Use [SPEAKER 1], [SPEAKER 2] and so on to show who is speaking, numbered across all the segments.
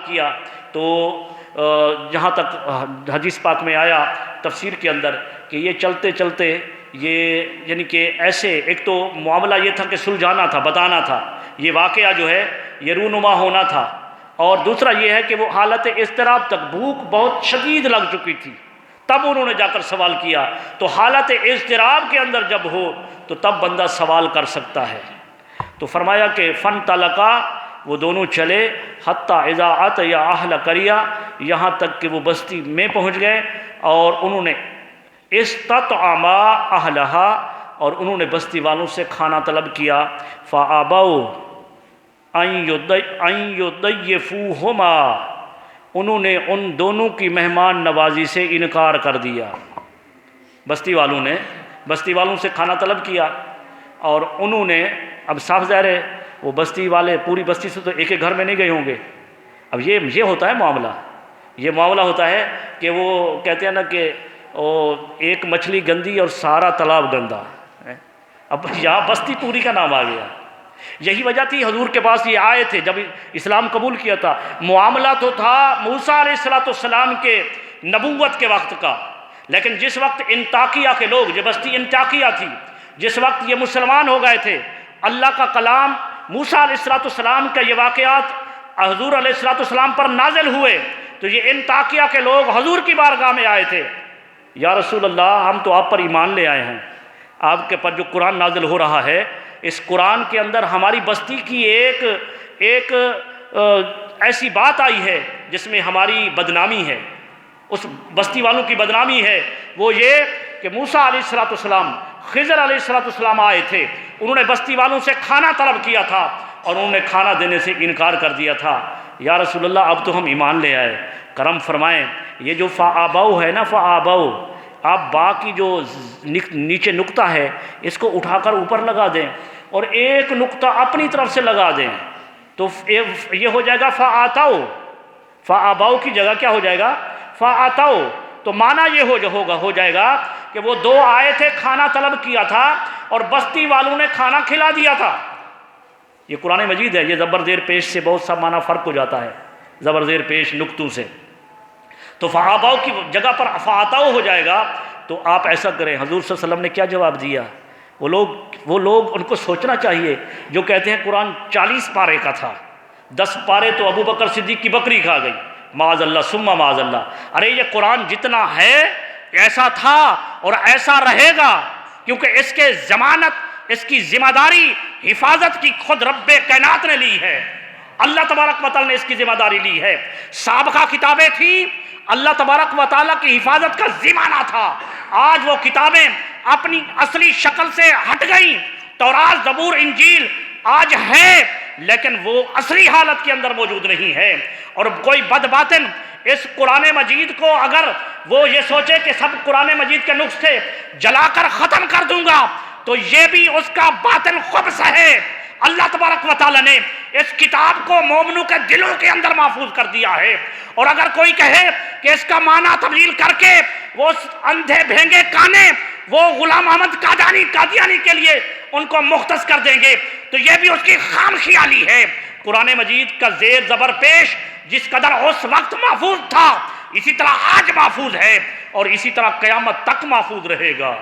[SPEAKER 1] کیا تو جہاں تک حدیث پاک میں آیا تفسیر کے اندر کہ یہ چلتے چلتے یہ یعنی کہ ایسے ایک تو معاملہ یہ تھا کہ سلجھانا تھا، بتانا تھا، یہ واقعہ جو ہے یہ رونما ہونا تھا، اور دوسرا یہ ہے کہ وہ حالت اضطراب تک بھوک بہت شدید لگ چکی تھی، تب انہوں نے جا کر سوال کیا۔ تو حالت اضطراب کے اندر جب ہو تو تب بندہ سوال کر سکتا ہے۔ تو فرمایا کہ فن طلقا، وہ دونوں چلے، حتیٰ اذا اتیا اہل قریہ، یہاں تک کہ وہ بستی میں پہنچ گئے، اور انہوں نے استطعما اہلہا، اور انہوں نے بستی والوں سے کھانا طلب کیا، فابوا ان یضیفوہما، انہوں نے ان دونوں کی مہمان نوازی سے انکار کر دیا۔ بستی والوں سے کھانا طلب کیا، اور انہوں نے، اب صاف ظاہر ہے وہ بستی والے پوری بستی سے تو ایک ایک گھر میں نہیں گئے ہوں گے، اب یہ ہوتا ہے معاملہ، یہ معاملہ ہوتا ہے کہ وہ کہتے ہیں نا کہ ایک مچھلی گندی اور سارا تالاب گندا، اب یہاں بستی پوری کا نام آ گیا۔ یہی وجہ تھی حضور کے پاس یہ آئے تھے جب اسلام قبول کیا تھا، معاملہ تو تھا موسیٰ علیہ السلام کے نبوت کے وقت کا، لیکن جس وقت انطاکیہ کے لوگ، یہ بستی انطاکیہ تھی، جس وقت یہ مسلمان ہو گئے تھے، اللہ کا کلام موسیٰ علیہ السلام کا یہ واقعات حضور علیہ السلام پر نازل ہوئے، تو یہ انطاکیہ کے لوگ حضور کی بارگاہ میں آئے تھے، یا رسول اللہ ہم تو آپ پر ایمان لے آئے ہیں، آپ کے پر جو قرآن نازل ہو رہا ہے اس قرآن کے اندر ہماری بستی کی ایک ایسی بات آئی ہے جس میں ہماری بدنامی ہے، اس بستی والوں کی بدنامی ہے، وہ یہ کہ موسیٰ علیہ السلام، خضر علیہ السلام آئے تھے، انہوں نے بستی والوں سے کھانا طلب کیا تھا اور انہوں نے کھانا دینے سے انکار کر دیا تھا۔ یا رسول اللہ اب تو ہم ایمان لے آئے، کرم فرمائیں یہ جو فآبوا ہے نا، فآبوا، آپ با کی جو نیچے نقطہ ہے اس کو اٹھا کر اوپر لگا دیں اور ایک نقطہ اپنی طرف سے لگا دیں تو یہ ہو جائے گا فآتوا، فآبوا کی جگہ کیا ہو جائے گا؟ فآتوا، تو معنی یہ ہو جائے گا کہ وہ دو آئے تھے، کھانا طلب کیا تھا اور بستی والوں نے کھانا کھلا دیا تھا۔ یہ قرآن مجید ہے، یہ زبر زیر پیش سے بہت سا معنی فرق ہو جاتا ہے، زبر زیر پیش نقطوں سے، تو فآبوا کی جگہ پر فآتوا ہو جائے گا۔ تو آپ ایسا کریں، حضور صلی اللہ علیہ وسلم نے کیا جواب دیا؟ وہ لوگ ان کو سوچنا چاہیے جو کہتے ہیں قرآن 40 پارے کا تھا، 10 پارے تو ابو بکر صدیق کی بکری کھا گئی، معاذ اللہ ثم معاذ اللہ۔ ارے یہ قرآن جتنا ہے ایسا تھا اور ایسا رہے گا، کیونکہ اس کے ضمانت، اس کی ذمہ داری حفاظت کی خود رب کائنات نے لی ہے، اللہ تبارک و تعالیٰ نے اس کی ذمہ داری لی ہے۔ سابقہ کتابیں تھیں، اللہ تبارک و تعالیٰ کی حفاظت کا ذمہ تھا، آج وہ کتابیں اپنی اصلی شکل سے ہٹ گئیں، تورات زبور انجیل آج ہے لیکن وہ اصلی حالت کے اندر موجود نہیں ہے، اور کوئی بد باطن اس قرآن مجید کو اگر وہ یہ سوچے کہ سب قرآن مجید کے نسخے جلا کر ختم کر دوں گا تو یہ بھی اس کا باطن خبث ہے۔ اللہ تبارک و تعالیٰ نے اس کتاب کو مومنوں کے دلوں کے اندر محفوظ کر دیا ہے، اور اگر کوئی کہے کہ اس کا معنی تبدیل کر کے وہ اندھے بھینگے کانے وہ غلام احمد قادیانی کے لیے ان کو مختص کر دیں گے تو یہ بھی اس کی خام خیالی ہے۔ قرآن مجید کا زیر زبر پیش جس قدر اس وقت محفوظ تھا اسی طرح آج محفوظ ہے اور اسی طرح قیامت تک محفوظ رہے گا،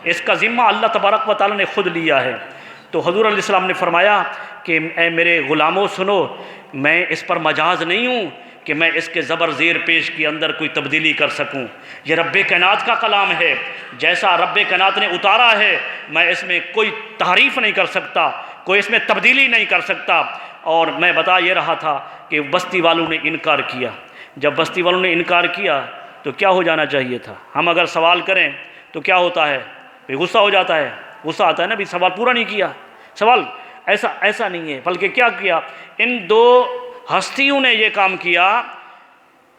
[SPEAKER 1] اس کا ذمہ اللہ تبارک و تعالیٰ نے خود لیا ہے۔ تو حضور علیہ السلام نے فرمایا کہ اے میرے غلاموں سنو، میں اس پر مجاز نہیں ہوں کہ میں اس کے زبر زیر پیش کے اندر کوئی تبدیلی کر سکوں، یہ رب کائنات کا کلام ہے، جیسا رب کائنات نے اتارا ہے میں اس میں کوئی تحریف نہیں کر سکتا، کوئی اس میں تبدیلی نہیں کر سکتا۔ اور میں بتا یہ رہا تھا کہ بستی والوں نے انکار کیا، جب بستی والوں نے انکار کیا تو کیا ہو جانا چاہیے تھا؟ ہم اگر سوال کریں تو کیا ہوتا ہے؟ پھر غصہ ہو جاتا ہے، غصہ آتا ہے نا، بھی سوال پورا نہیں کیا، سوال ایسا نہیں ہے، بلکہ کیا کیا؟ ان دو ہستیوں نے یہ کام کیا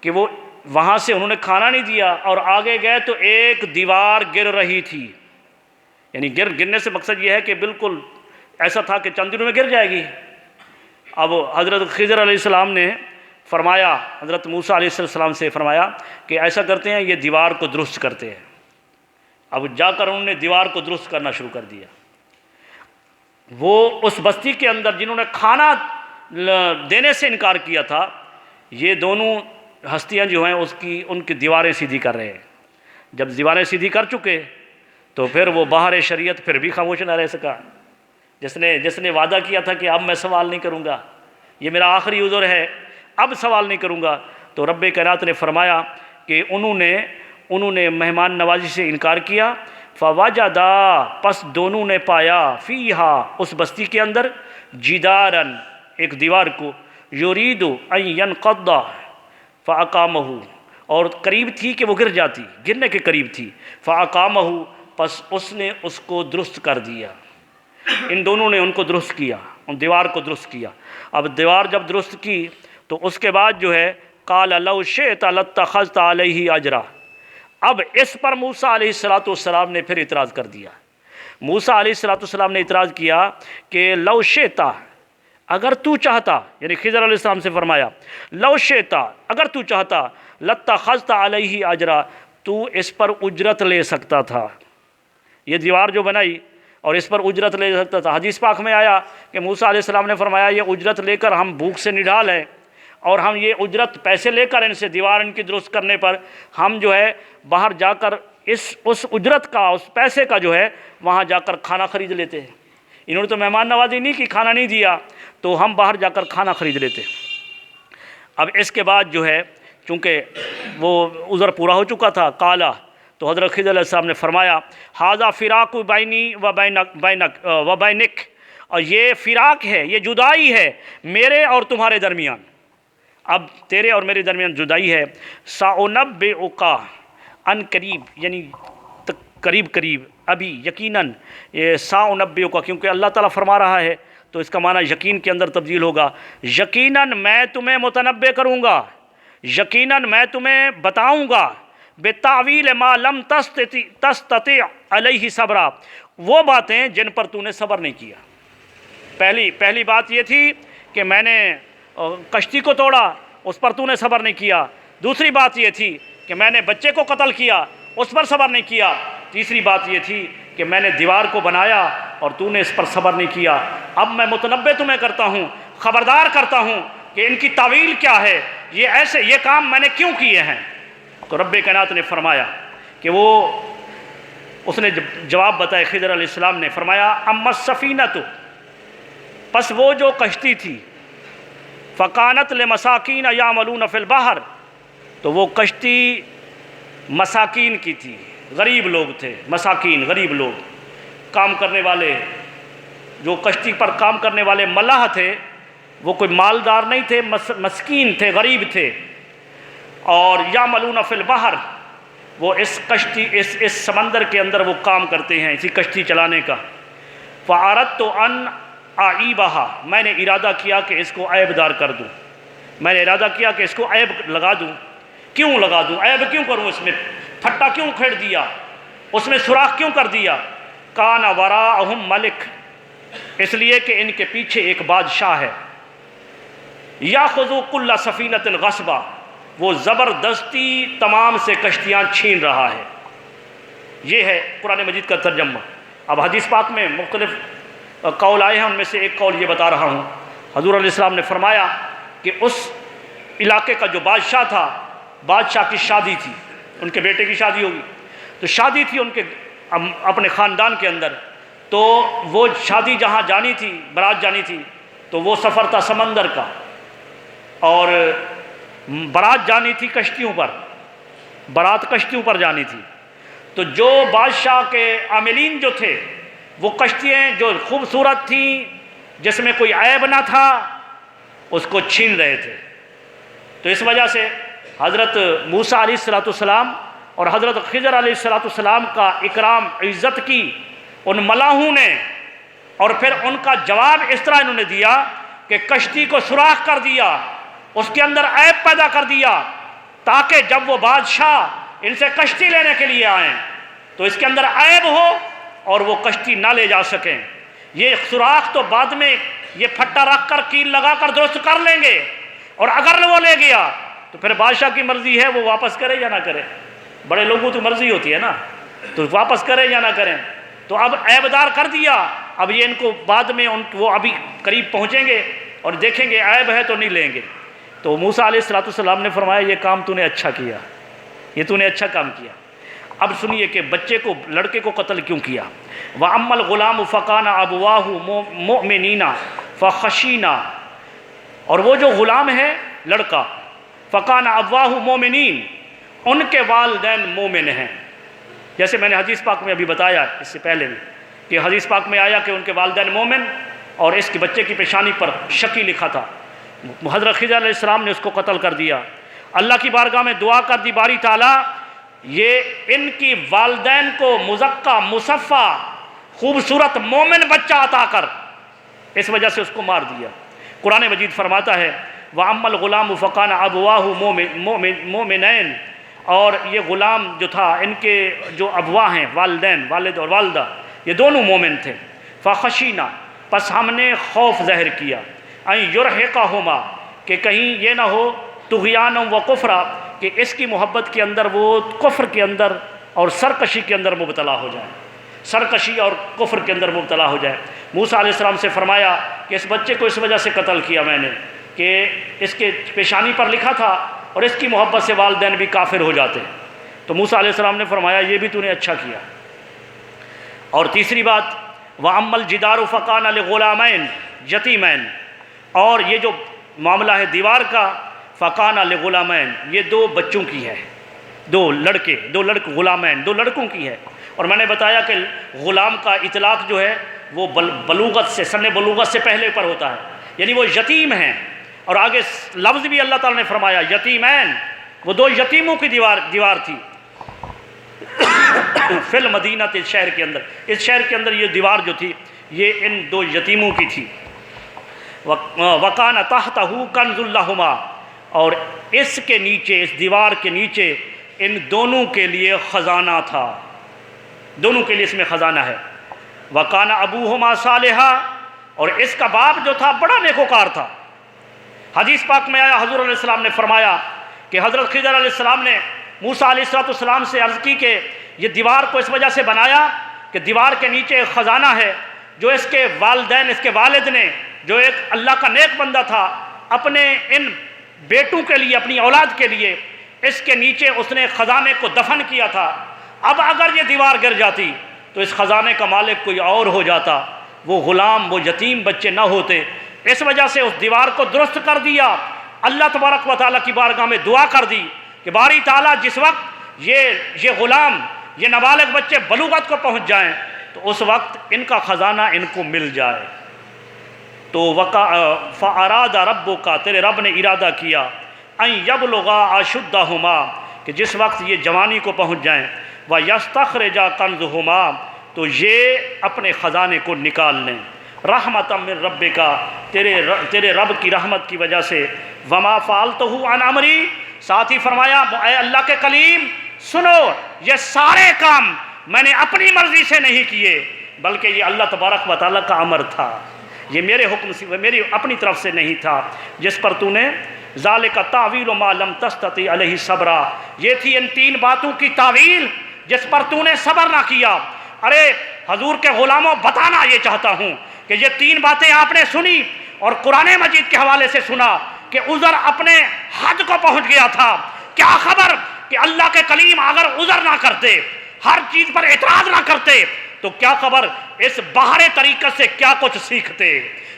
[SPEAKER 1] کہ وہ وہاں سے انہوں نے کھانا نہیں دیا اور آگے گئے تو ایک دیوار گر رہی تھی، یعنی گرنے سے مقصد یہ ہے کہ بالکل ایسا تھا کہ چند دنوں میں گر جائے گی۔ اب حضرت خضر علیہ السلام نے فرمایا، حضرت موسیٰ علیہ السلام سے فرمایا کہ ایسا کرتے ہیں یہ دیوار کو درست کرتے ہیں۔ اب جا کر انہوں نے دیوار کو درست کرنا شروع کر دیا۔ وہ اس بستی کے اندر جنہوں نے کھانا دینے سے انکار کیا تھا، یہ دونوں ہستیاں جو ہیں ان کی دیواریں سیدھی کر رہے ہیں. جب دیواریں سیدھی کر چکے تو پھر وہ باہر شریعت پھر بھی خاموش نہ رہ سکا. جس نے وعدہ کیا تھا کہ اب میں سوال نہیں کروں گا، یہ میرا آخری عذر ہے، اب سوال نہیں کروں گا، تو رب کائنات نے فرمایا کہ انہوں نے مہمان نوازی سے انکار کیا. فوجدا، پس دونوں نے پایا، فیہا، اس بستی کے اندر، جداراً، ایک دیوار کو، یرید ان ینقض فاقامہ، اور قریب تھی کہ وہ گر جاتی، گرنے کے قریب تھی. فاقامہ، پس اس نے اس کو درست کر دیا. ان دونوں نے ان کو درست کیا، ان دیوار کو درست کیا. اب دیوار جب درست کی تو اس کے بعد جو ہے قال لو شئت لاتخذت علیہ اجرا. اب اس پر موسیٰ علیہ السلام نے پھر اعتراض کر دیا. موسیٰ علیہ السلام نے اعتراض کیا کہ لو شئت، اگر تو چاہتا، یعنی خضر علیہ السلام سے فرمایا لو شئت، اگر تو چاہتا، لاتخذت علیہ اجرا، تو اس پر اجرت لے سکتا تھا. یہ دیوار جو بنائی اور اس پر اجرت لے سکتا تھا. حدیث پاک میں آیا کہ موسیٰ علیہ السلام نے فرمایا یہ اجرت لے کر ہم بھوک سے نڈال ہیں، اور ہم یہ اجرت پیسے لے کر ان سے دیوار ان کی درست کرنے پر ہم جو ہے باہر جا کر اس اجرت کا، اس پیسے کا جو ہے وہاں جا کر کھانا خرید لیتے ہیں. انہوں نے تو مہمان نوازی نہیں کی، کھانا نہیں دیا، تو ہم باہر جا کر کھانا خرید لیتے. اب اس کے بعد جو ہے چونکہ وہ عذر پورا ہو چکا تھا، قالا، تو حضرت خضر علیہ السلام نے فرمایا ھذا فراق بینی و بینک، اور یہ فراق ہے، یہ جدائی ہے میرے اور تمہارے درمیان. اب تیرے اور میرے درمیان جدائی ہے. سأنبئک، ان قریب، یعنی قریب ابھی، یقیناً. یہ سأنبئک کیونکہ اللہ تعالیٰ فرما رہا ہے تو اس کا معنی یقین کے اندر تبدیل ہوگا. یقیناً میں تمہیں متنبع کروں گا، یقیناً میں تمہیں بتاؤں گا، بتاویل ما لم تستطع علیہ صبرا، وہ باتیں جن پر تو نے صبر نہیں کیا. پہلی بات یہ تھی کہ میں نے کشتی کو توڑا، اس پر تو نے صبر نہیں کیا. دوسری بات یہ تھی کہ میں نے بچے کو قتل کیا، اس پر صبر نہیں کیا. تیسری بات یہ تھی کہ میں نے دیوار کو بنایا اور تو نے اس پر صبر نہیں کیا. اب میں متنبع تمہیں کرتا ہوں، خبردار کرتا ہوں کہ ان کی تعویل کیا ہے، یہ کام میں نے کیوں کیے ہیں. تو رب کائنات نے فرمایا کہ اس نے جواب بتایا. خضر علیہ السلام نے فرمایا اما السفینۃ، پس وہ جو کشتی تھی، فکانت لمساکین یعملون فی البحر، تو وہ کشتی مساکین کی تھی، غریب لوگ تھے. مساکین، غریب لوگ، کام کرنے والے، جو کشتی پر کام کرنے والے ملاح تھے، وہ کوئی مالدار نہیں تھے، مسکین تھے، غریب تھے. اور یعملون فی البحر، وہ اس سمندر کے اندر وہ کام کرتے ہیں، اسی کشتی چلانے کا. فاردت ان اعیبھا، میں نے ارادہ کیا کہ اس کو عیب دار کر دوں، میں نے ارادہ کیا کہ اس کو عیب لگا دوں. کیوں لگا دوں، عیب کیوں کروں، اس میں پھٹا کیوں کھیڑ دیا، اس میں سوراخ کیوں کر دیا. کان وراءہم ملک، اس لیے کہ ان کے پیچھے ایک بادشاہ ہے. یاخذ کل سفینۃ غصبا، وہ زبردستی تمام سے کشتیاں چھین رہا ہے. یہ ہے قرآن مجید کا ترجمہ. اب حدیث پاک میں مختلف قول آئے ہیں، ان میں سے ایک قول یہ بتا رہا ہوں. حضور علیہ السلام نے فرمایا کہ اس علاقے کا جو بادشاہ تھا، بادشاہ کی شادی تھی، ان کے بیٹے کی شادی ہوگی، تو شادی تھی ان کے اپنے خاندان کے اندر. تو وہ شادی جہاں جانی تھی، برات جانی تھی، تو وہ سفر تھا سمندر کا، اور برات جانی تھی کشتیوں پر، برات کشتیوں پر جانی تھی. تو جو بادشاہ کے عاملین جو تھے، وہ کشتیاں جو خوبصورت تھیں، جس میں کوئی عیب نہ تھا، اس کو چھین رہے تھے. تو اس وجہ سے حضرت موسیٰ علیہ السلام اور حضرت خضر علیہ السلام کا اکرام، عزت کی ان ملاحوں نے، اور پھر ان کا جواب اس طرح انہوں نے دیا کہ کشتی کو سوراخ کر دیا، اس کے اندر عیب پیدا کر دیا، تاکہ جب وہ بادشاہ ان سے کشتی لینے کے لیے آئیں تو اس کے اندر عیب ہو اور وہ کشتی نہ لے جا سکیں. یہ سوراخ تو بعد میں یہ پھٹا رکھ کر کیل لگا کر درست کر لیں گے، اور اگر وہ لے گیا تو پھر بادشاہ کی مرضی ہے وہ واپس کرے یا نہ کرے. بڑے لوگوں تو مرضی ہوتی ہے نا، تو واپس کرے یا نہ کریں. تو اب عیب دار کر دیا. اب یہ ان کو بعد میں وہ ابھی قریب پہنچیں گے اور دیکھیں گے عیب ہے تو نہیں لیں گے. تو موسیٰ علیہ السلام نے فرمایا یہ کام تو نے اچھا کیا، یہ تو نے اچھا کام کیا۔ اب سنیے کہ بچے کو، لڑکے کو قتل کیوں کیا۔ وَأَمَّا الْغُلَامُ فَكَانَ أَبْوَاهُ مُؤْمِنِينَ فَخَشِينَا، اور وہ جو غلام ہے لڑکا، فَكَانَ أَبْوَاهُ مُؤْمِنِينَ، ان کے والدین مومن ہیں۔ جیسے میں نے حدیث پاک میں ابھی بتایا اس سے پہلے بھی کہ حدیث پاک میں آیا کہ ان کے والدین مومن، اور اس کے بچے کی پیشانی پر شقی لکھا تھا۔ حضرت خضر علیہ السلام نے اس کو قتل کر دیا۔ اللہ کی بارگاہ میں دعا کر دی، باری تعالیٰ یہ ان کی والدین کو مزکہ مصفہ خوبصورت مومن بچہ عطا کر، اس وجہ سے اس کو مار دیا۔ قرآن مجید فرماتا ہے وَأَمَّا الْغُلَامُ فَكَانَ أَبْوَاهُ مُؤْمِنَيْنِ، اور یہ غلام جو تھا، ان کے جو ابوا ہیں، والدین، والد اور والدہ، یہ دونوں مومن تھے۔ فَخَشِينَا، پس ہم نے خوف ظاہر کیا، أَن يُرْهِقَهُمَا، کہ کہیں یہ نہ ہو طغیانًا وَكُفْرًا، کہ اس کی محبت کے اندر وہ کفر کے اندر اور سرکشی کے اندر مبتلا ہو جائے، سرکشی اور کفر کے اندر مبتلا ہو جائے۔ موسیٰ علیہ السلام سے فرمایا کہ اس بچے کو اس وجہ سے قتل کیا میں نے کہ اس کے پیشانی پر لکھا تھا، اور اس کی محبت سے والدین بھی کافر ہو جاتے ہیں۔ تو موسیٰ علیہ السلام نے فرمایا یہ بھی تو نے اچھا کیا۔ اور تیسری بات وَأَمَّا الْجِدَارُ فَكَانَ لِغُلَامَيْنِ يَتِيمَيْنِ، اور یہ جو معاملہ ہے دیوار کا، فَكَانَ لِغُلَامَيْنِ، یہ دو بچوں کی ہے، دو لڑکے غلامین، دو لڑکوں کی ہے۔ اور میں نے بتایا کہ غلام کا اطلاق جو ہے وہ بلوغت سے، سن بلوغت سے پہلے پر ہوتا ہے، یعنی وہ یتیم ہیں۔ اور آگے لفظ بھی اللہ تعالیٰ نے فرمایا یتیمین، وہ دو یتیموں کی دیوار تھی فی المدینہ، اس شہر کے اندر، اس شہر کے اندر یہ دیوار جو تھی یہ ان دو یتیموں کی تھی۔ وَكَانَ تَحْتَهُ كَنْزٌ لَهُمَا، اور اس کے نیچے، اس دیوار کے نیچے ان دونوں کے لیے خزانہ تھا، دونوں کے لیے اس میں خزانہ ہے۔ وَكَانَ أَبُوهُمَا صَالِحًا، اور اس کا باپ جو تھا بڑا نیکوکار تھا۔ حدیث پاک میں آیا حضور علیہ السلام نے فرمایا کہ حضرت خضر علیہ السلام نے موسیٰ علیہ السلام سے عرض کی کہ یہ دیوار کو اس وجہ سے بنایا کہ دیوار کے نیچے ایک خزانہ ہے جو اس کے والدین، اس کے والد نے، جو ایک اللہ کا نیک بندہ تھا، اپنے ان بیٹوں کے لیے، اپنی اولاد کے لیے اس کے نیچے اس نے خزانے کو دفن کیا تھا۔ اب اگر یہ دیوار گر جاتی تو اس خزانے کا مالک کوئی اور ہو جاتا، وہ غلام، وہ یتیم بچے نہ ہوتے، اس وجہ سے اس دیوار کو درست کر دیا۔ اللہ تبارک و تعالیٰ کی بارگاہ میں دعا کر دی کہ باری تعالیٰ جس وقت یہ غلام، یہ نابالغ بچے بلوغت کو پہنچ جائیں تو اس وقت ان کا خزانہ ان کو مل جائے۔ تو فَأَرَادَ رَبُّكَ، تیرے رب نے ارادہ کیا، أَن يَبْلُغَا أَشُدَّهُمَا، کہ جس وقت یہ جوانی کو پہنچ جائیں، وَيَسْتَخْرِجَا كَنْزُهُمَا، تو یہ اپنے خزانے کو نکال لیں، رحمۃ من ربک، تیرے رب کی رحمت کی وجہ سے، وما فعلتہ عن امری، ساتھ ہی فرمایا اے اللہ کے کلیم سنو، یہ سارے کام میں نے اپنی مرضی سے نہیں کیے بلکہ یہ اللہ تبارک و تعالیٰ کا امر تھا، یہ میرے حکم سے، میری اپنی طرف سے نہیں تھا، جس پر تو نے ذالک تعویل ما لم تستطع علیہ صبرا، یہ تھی ان تین باتوں کی تعویل جس پر تو نے صبر نہ کیا۔ ارے حضور کے غلاموں، بتانا یہ چاہتا ہوں کہ یہ تین باتیں آپ نے سنی اور قرآن مجید کے حوالے سے سنا کہ عذر اپنے حد کو پہنچ گیا تھا، کیا خبر کہ اللہ کے کلیم اگر عذر نہ کرتے، ہر چیز پر اعتراض نہ کرتے، تو کیا خبر اس بہر طریقت سے کیا کچھ سیکھتے،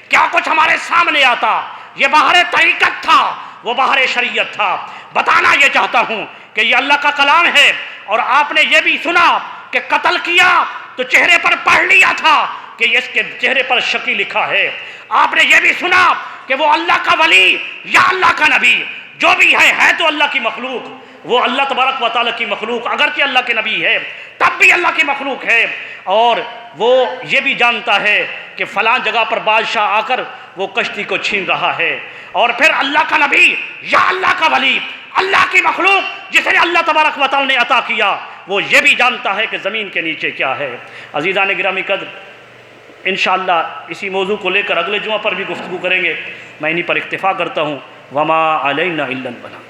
[SPEAKER 1] کیا کچھ ہمارے سامنے آتا۔ یہ بہر طریقت تھا، وہ بہر شریعت تھا۔ بتانا یہ چاہتا ہوں کہ یہ اللہ کا کلام ہے، اور آپ نے یہ بھی سنا کہ قتل کیا تو چہرے پر پڑھ لیا تھا کہ اس کے چہرے پر شقی لکھا ہے۔ آپ نے یہ بھی سنا کہ وہ اللہ کا ولی یا اللہ کا نبی جو بھی ہے تو اللہ کی مخلوق، وہ اللہ تبارک و تعالیٰ کی مخلوق، اگرچہ اللہ کے نبی ہے تب بھی اللہ کی مخلوق ہے، اور وہ یہ بھی جانتا ہے کہ فلاں جگہ پر بادشاہ آ کر وہ کشتی کو چھین رہا ہے، اور پھر اللہ کا نبی یا اللہ کا ولی، اللہ کی مخلوق جسے اللہ تبارک و تعالیٰ نے عطا کیا، وہ یہ بھی جانتا ہے کہ زمین کے نیچے کیا ہے۔ عزیزان گرامی قدر، انشاءاللہ اسی موضوع کو لے کر اگلے جمعہ پر بھی گفتگو کریں گے۔ میں انہی پر اکتفا کرتا ہوں۔ وما علینا الا البلاغ۔